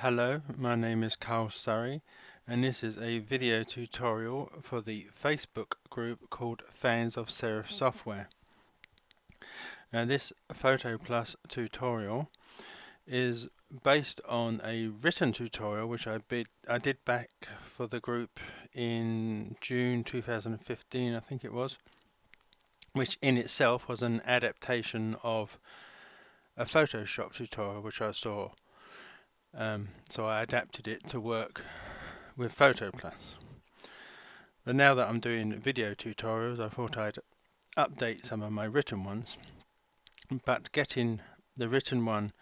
Hello, my name is Carl Surrey, and this is a video tutorial for the Facebook group called Fans of Serif Software. Now this PhotoPlus tutorial is based on a written tutorial which I did back for the group in June 2015, I think it was, which in itself was an adaptation of a Photoshop tutorial which I saw. So I adapted it to work with PhotoPlus. But now that I'm doing video tutorials, I thought I'd update some of my written ones. But getting the written one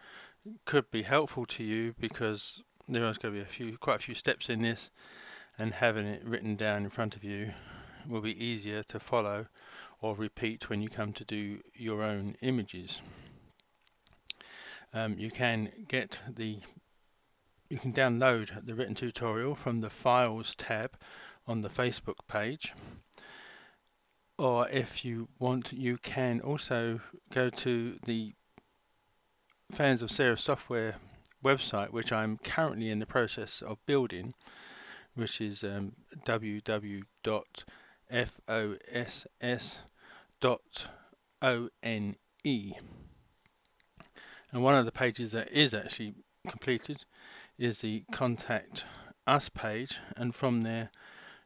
could be helpful to you because there is going to be quite a few steps in this, and having it written down in front of you will be easier to follow or repeat when you come to do your own images. You can download the written tutorial from the Files tab on the Facebook page, or if you want, you can also go to the Fans of Serif Software website, which I'm currently in the process of building, which is www.foss.one. And one of the pages that is actually completed is the Contact Us page, and from there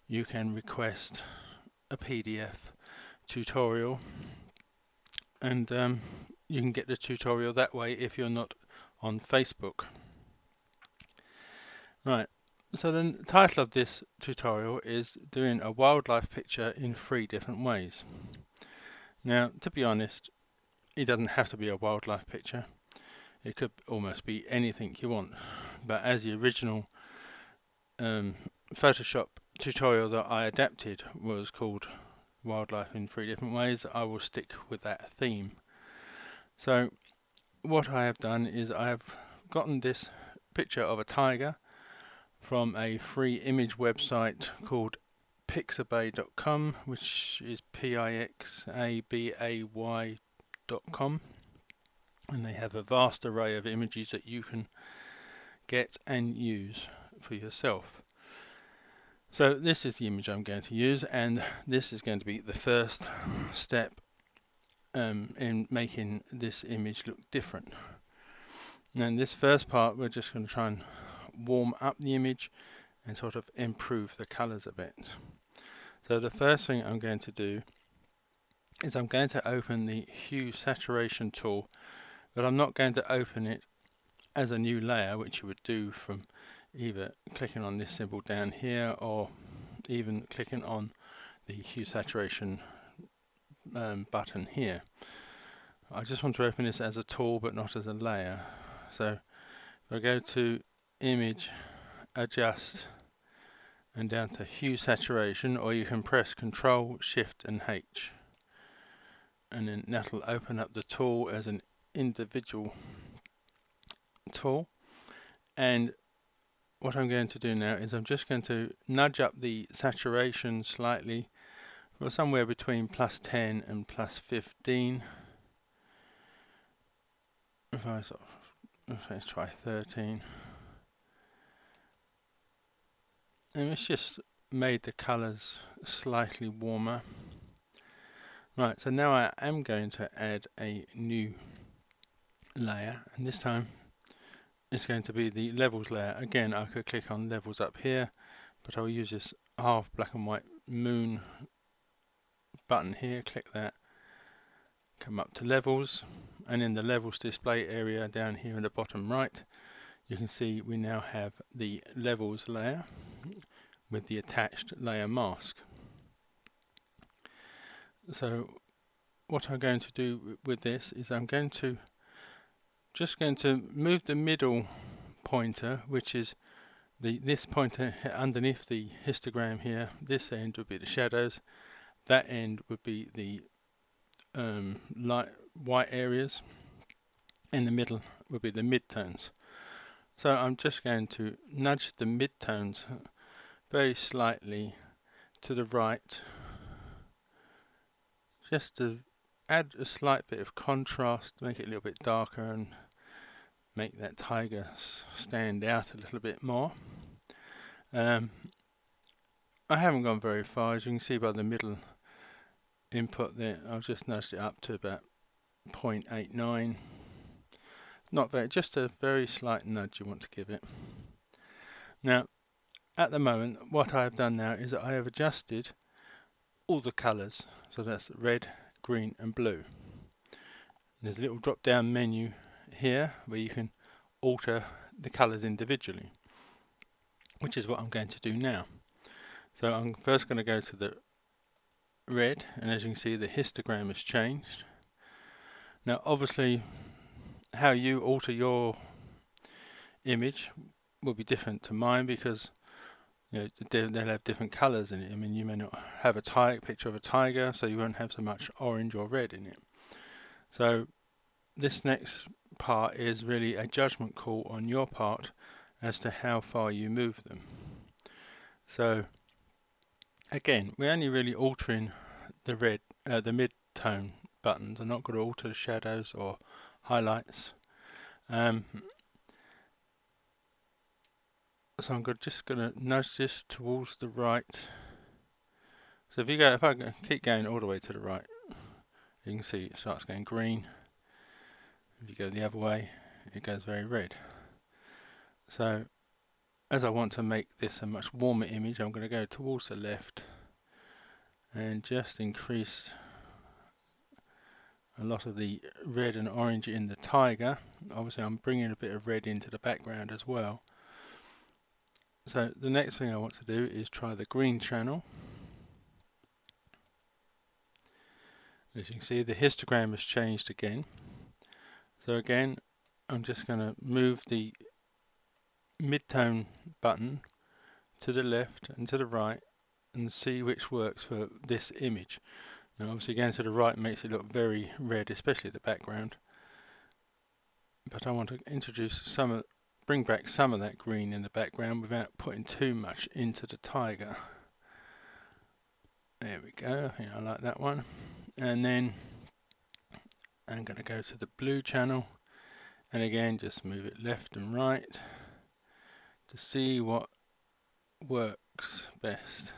you can request a PDF tutorial, and you can get the tutorial that way if you're not on Facebook. Right, so the title of this tutorial is doing a wildlife picture in 3 different ways. Now, to be honest, it doesn't have to be a wildlife picture. It could almost be anything you want, but as the original Photoshop tutorial that I adapted was called Wildlife in 3 Different Ways, I will stick with that theme. So what I have done is I have gotten this picture of a tiger from a free image website called pixabay.com, which is pixabay.com, and they have a vast array of images that you can get and use for yourself. So this is the image I'm going to use, and this is going to be the first step in making this image look different. Now in this first part we're just going to try and warm up the image and sort of improve the colours a bit. So the first thing I'm going to do is I'm going to open the hue saturation tool, but I'm not going to open it as a new layer, which you would do from either clicking on this symbol down here or even clicking on the hue saturation button here. I just want to open this as a tool but not as a layer. So if I go to Image, Adjust, and down to Hue Saturation, or you can press Control, Shift and H, and then that'll open up the tool as an individual tool. And what I'm going to do now is I'm just going to nudge up the saturation slightly for somewhere between +10 and +15. Let's try 13. And it's just made the colours slightly warmer. Right, so now I am going to add a new layer, and this time it's going to be the levels layer. Again, I could click on levels up here, but I'll use this half black and white moon button here, click that, come up to levels, and in the levels display area down here in the bottom right, you can see we now have the levels layer with the attached layer mask. So what I'm going to do with this is I'm going to move the middle pointer, which is this pointer underneath the histogram here. This end would be the shadows, that end would be the light white areas, in the middle would be the midtones. So I'm just going to nudge the midtones very slightly to the right, just to add a slight bit of contrast, make it a little bit darker and make that tiger stand out a little bit more. I haven't gone very far, as you can see by the middle input there. I've just nudged it up to about 0.89. Not very, just a very slight nudge you want to give it. Now, at the moment, what I have done now is that I have adjusted all the colours. So that's red, green and blue. There's a little drop down menu here where you can alter the colours individually, which is what I'm going to do now. So I'm first going to go to the red, and as you can see the histogram has changed. Now obviously how you alter your image will be different to mine, because they'll have different colours in it. I mean, you may not have a picture of a tiger, so you won't have so much orange or red in it. So this next part is really a judgment call on your part as to how far you move them. So again, we're only really altering the red, the mid-tone buttons. I'm not going to alter the shadows or highlights. So I'm just going to nudge this towards the right. So if I keep going all the way to the right, you can see it starts going green. If you go the other way, it goes very red. So as I want to make this a much warmer image, I'm going to go towards the left and just increase a lot of the red and orange in the tiger. Obviously I'm bringing a bit of red into the background as well. So the next thing I want to do is try the green channel. As you can see, the histogram has changed again. So again, I'm just going to move the mid-tone button to the left and to the right and see which works for this image. Now obviously going to the right makes it look very red, especially the background. But I want to bring back some of that green in the background without putting too much into the tiger. There we go, I like that one. And then I'm going to go to the blue channel, and again just move it left and right to see what works best.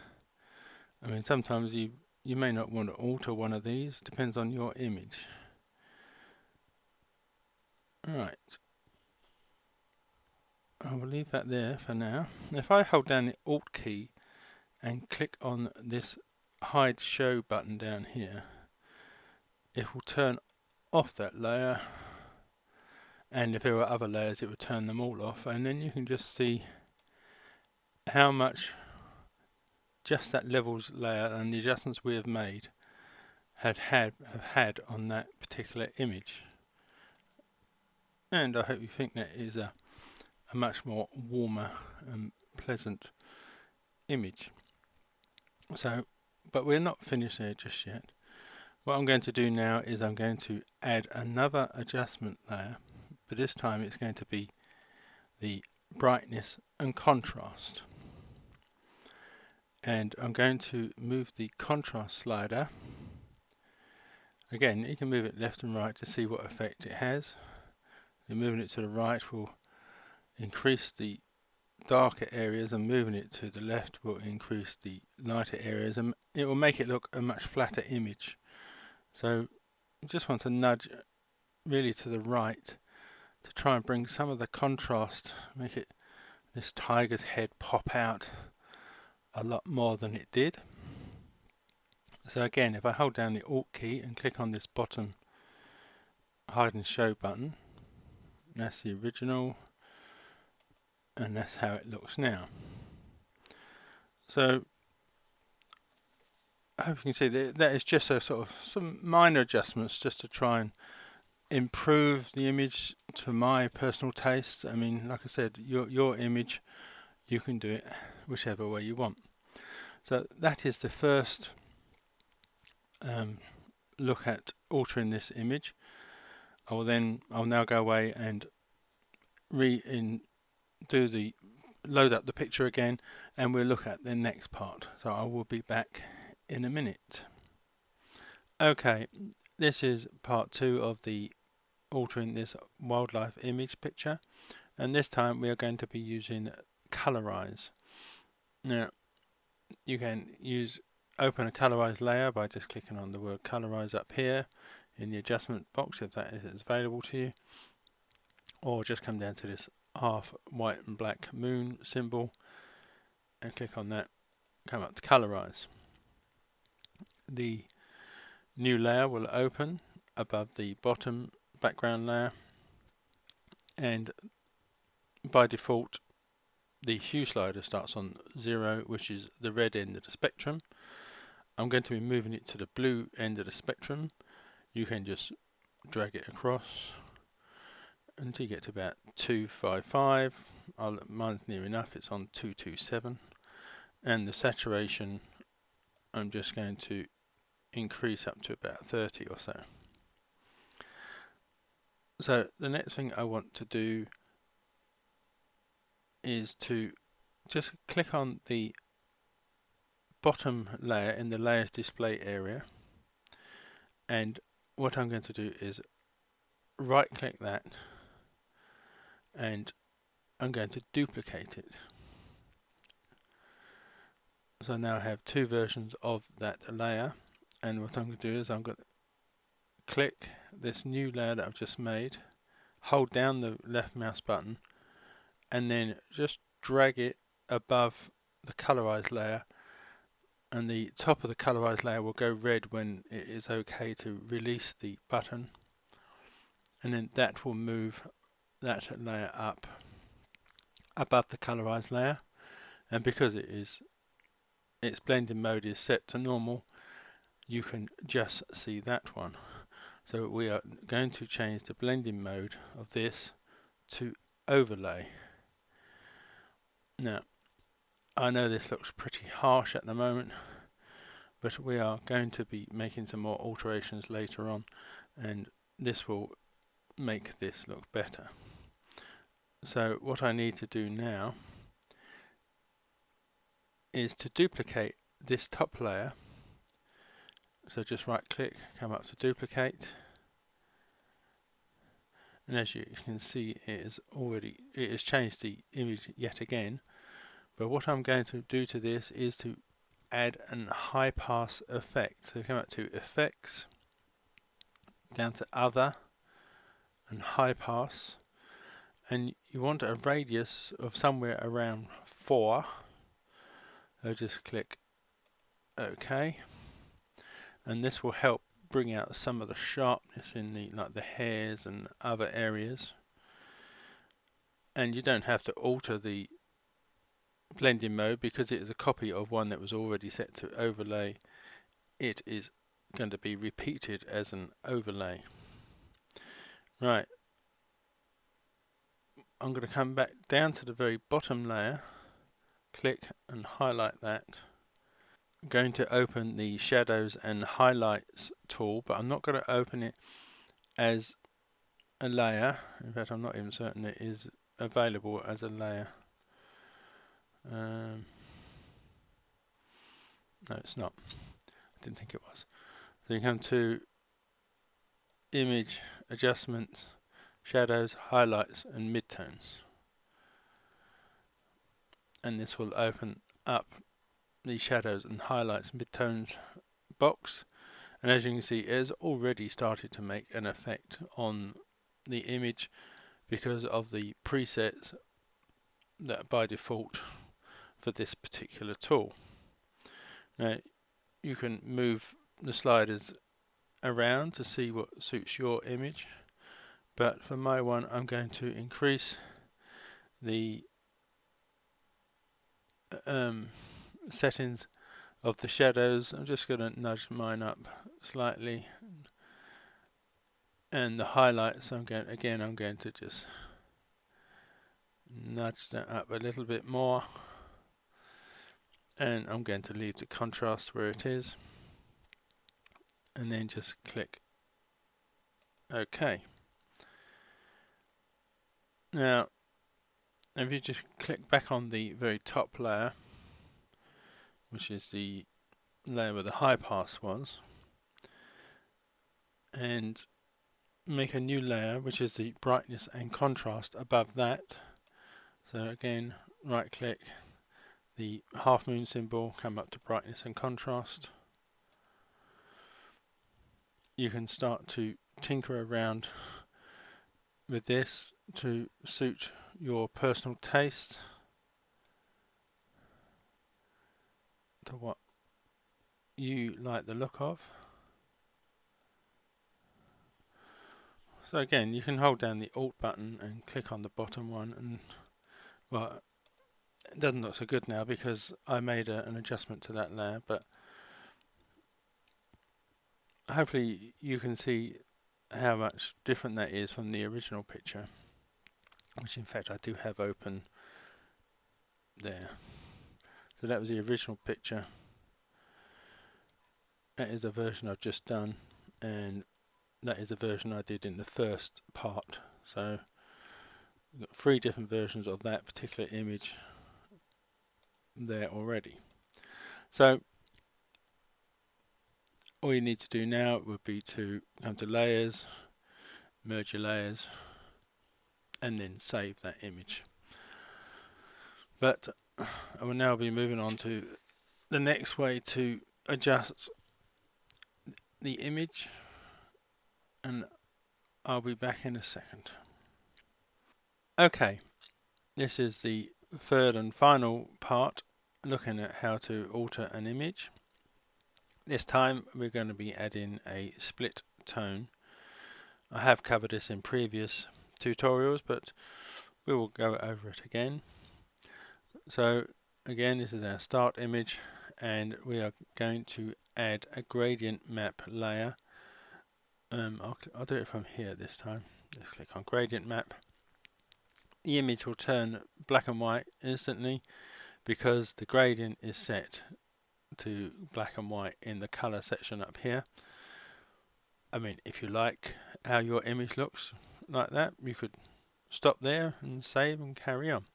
I mean, sometimes you may not want to alter one of these, depends on your image. Alright, I will leave that there for now. If I hold down the Alt key and click on this hide show button down here, it will turn off that layer, and if there were other layers it would turn them all off, and then you can just see how much just that levels layer and the adjustments we have made have had on that particular image. And I hope you think that is a much more warmer and pleasant image. So, but we're not finished there just yet. What I'm going to do now is I'm going to add another adjustment layer, but this time it's going to be the brightness and contrast. And I'm going to move the contrast slider. Again, you can move it left and right to see what effect it has. And moving it to the right will increase the darker areas, and moving it to the left will increase the lighter areas, and it will make it look a much flatter image. So you just want to nudge really to the right to try and bring some of the contrast, make this tiger's head pop out a lot more than it did. So again, if I hold down the Alt key and click on this bottom hide and show button, that's the original, and that's how it looks now. So I hope you can see that is just a sort of some minor adjustments just to try and improve the image to my personal taste. I mean, like I said, your image, you can do it whichever way you want. So that is the first look at altering this image. I'll now go away and load up the picture again, and we'll look at the next part. So I will be back in a minute. Okay, this is part 2 of the altering this wildlife image picture, and this time we are going to be using Colorize. Now you can open a Colorized layer by just clicking on the word Colorize up here in the adjustment box if that is available to you, or just come down to this half white and black moon symbol and click on that, come up to Colorize. The new layer will open above the bottom background layer, and by default the hue slider starts on 0, which is the red end of the spectrum. I'm going to be moving it to the blue end of the spectrum. You can just drag it across until you get to about 255. Mine's near enough, it's on 227. And the saturation I'm just going to increase up to about 30 or so. So the next thing I want to do is to just click on the bottom layer in the layers display area, and what I'm going to do is right click that and I'm going to duplicate it. So now I have two versions of that layer, and what I'm going to do is I'm going to click this new layer that I've just made, hold down the left mouse button and then just drag it above the colorized layer, and the top of the colorized layer will go red when it is okay to release the button, and then that will move that layer up above the colorized layer. And because its blending mode is set to normal, you can just see that one. So we are going to change the blending mode of this to overlay. Now I know this looks pretty harsh at the moment, but we are going to be making some more alterations later on, and this will make this look better. So what I need to do now is to duplicate this top layer. So just right click, come up to duplicate, and as you can see it has changed the image yet again. But what I'm going to do to this is to add a high pass effect. So come up to effects, down to other and high pass, and you want a radius of somewhere around 4. So just click OK, and this will help bring out some of the sharpness in the hairs and other areas. And you don't have to alter the blending mode because it is a copy of one that was already set to overlay. It is going to be repeated as an overlay. Right, I'm going to come back down to the very bottom layer, click and highlight that. I'm going to open the shadows and highlights tool, but I'm not going to open it as a layer. In fact, I'm not even certain it is available as a layer. No, it's not. I didn't think it was. So you come to image, adjustments, shadows, highlights and midtones, and this will open up the shadows and highlights and midtones box. And as you can see, it has already started to make an effect on the image because of the presets that by default for this particular tool. Now you can move the sliders around to see what suits your image, but for my one I'm going to increase the settings of the shadows. I'm just going to nudge mine up slightly, and the highlights I'm going to just nudge that up a little bit more, and I'm going to leave the contrast where it is, and then just click OK. Now if you just click back on the very top layer, which is the layer where the high pass was, and make a new layer, which is the brightness and contrast above that. So again, right click, the half moon symbol, come up to brightness and contrast. You can start to tinker around with this to suit your personal taste to what you like the look of. So again, you can hold down the Alt button and click on the bottom one, and well, it doesn't look so good now because I made an adjustment to that layer, but hopefully you can see how much different that is from the original picture, which in fact I do have open there. So that was the original picture. That is a version I've just done, and that is a version I did in the first part. So we've got 3 different versions of that particular image there already. So all you need to do now would be to come to layers, merge your layers, and then save that image. But I will now be moving on to the next way to adjust the image, and I'll be back in a second. Okay, this is the third and final part, looking at how to alter an image. This time we're going to be adding a split tone. I have covered this in previous tutorials, but we will go over it again. So again, this is our start image, and we are going to add a gradient map layer. I'll do it from here this time. Just click on gradient map. The image will turn black and white instantly because the gradient is set to black and white in the color section up here. I mean, if you like how your image looks like that, you could stop there and save and carry on.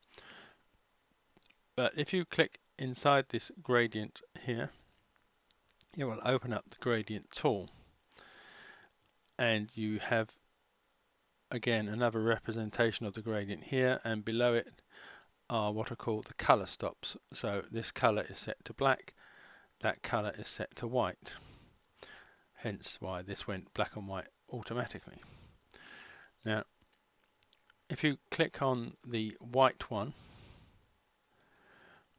But if you click inside this gradient here, it will open up the gradient tool, and you have again another representation of the gradient here, and below it are what are called the color stops. So this color is set to black, that color is set to white, hence why this went black and white automatically. Now if you click on the white one,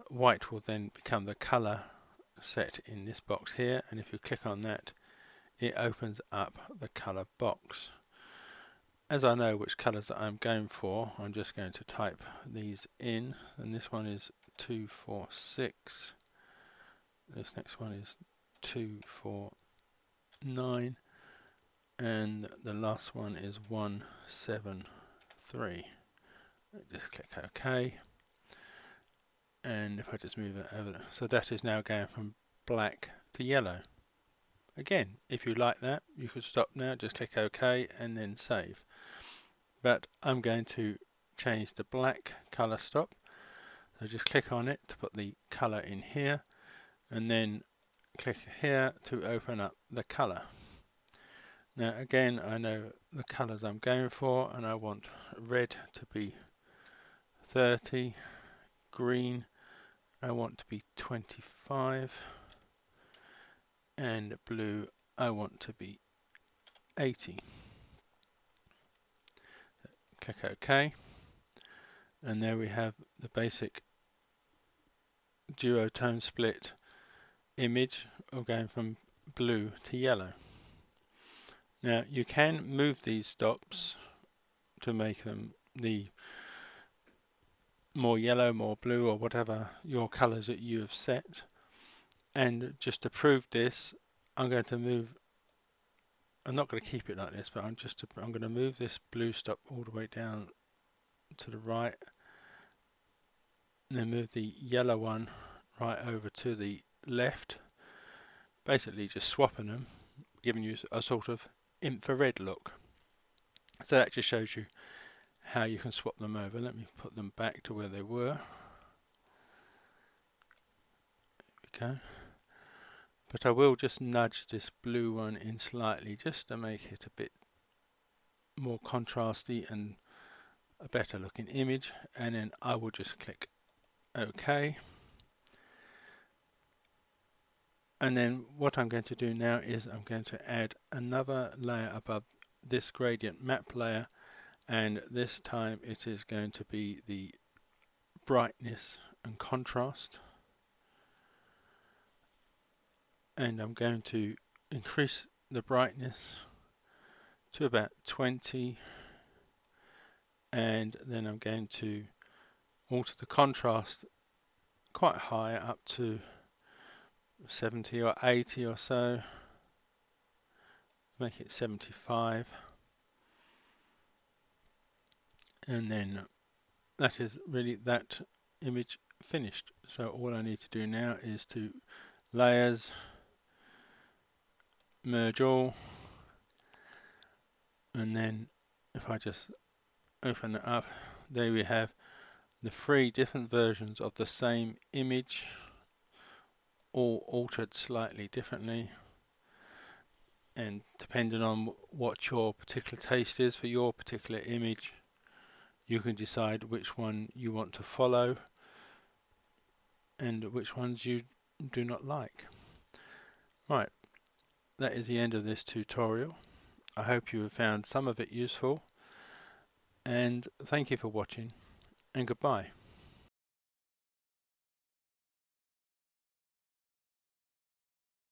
white will then become the color set in this box here, and if you click on that, it opens up the color box. As I know which colors that I'm going for, I'm just going to type these in, and this one is 246, this next one is 249, and the last one is 173. Just click OK, and if I just move it over, so that is now going from black to yellow. Again, if you like that, you could stop now, just click OK and then save. But I'm going to change the black color stop, so just click on it to put the color in here, and then click here to open up the color. Now again, I know the colors I'm going for, and I want red to be 30, green I want to be 25, and blue I want to be 80. Click OK, and there we have the basic duotone split image of going from blue to yellow. Now you can move these stops to make them the more yellow, more blue, or whatever your colors that you have set. And just to prove this, I'm going to move, I'm not going to keep it like this, but I'm going to move this blue stop all the way down to the right, and then move the yellow one right over to the left, basically just swapping them, giving you a sort of infrared look. So that just shows you how you can swap them over. Let me put them back to where they were. There we go. But I will just nudge this blue one in slightly just to make it a bit more contrasty and a better looking image, and then I will just click OK. And then what I'm going to do now is I'm going to add another layer above this gradient map layer, and this time it is going to be the brightness and contrast, and I'm going to increase the brightness to about 20, and then I'm going to alter the contrast quite high, up to 70 or 80 or so, make it 75, and then that is really that image finished. So all I need to do now is to layers, merge all, and then if I just open it up, there we have the 3 different versions of the same image, all altered slightly differently, and depending on what your particular taste is for your particular image, you can decide which one you want to follow and which ones you do not like. Right, that is the end of this tutorial. I hope you have found some of it useful, and thank you for watching, and goodbye.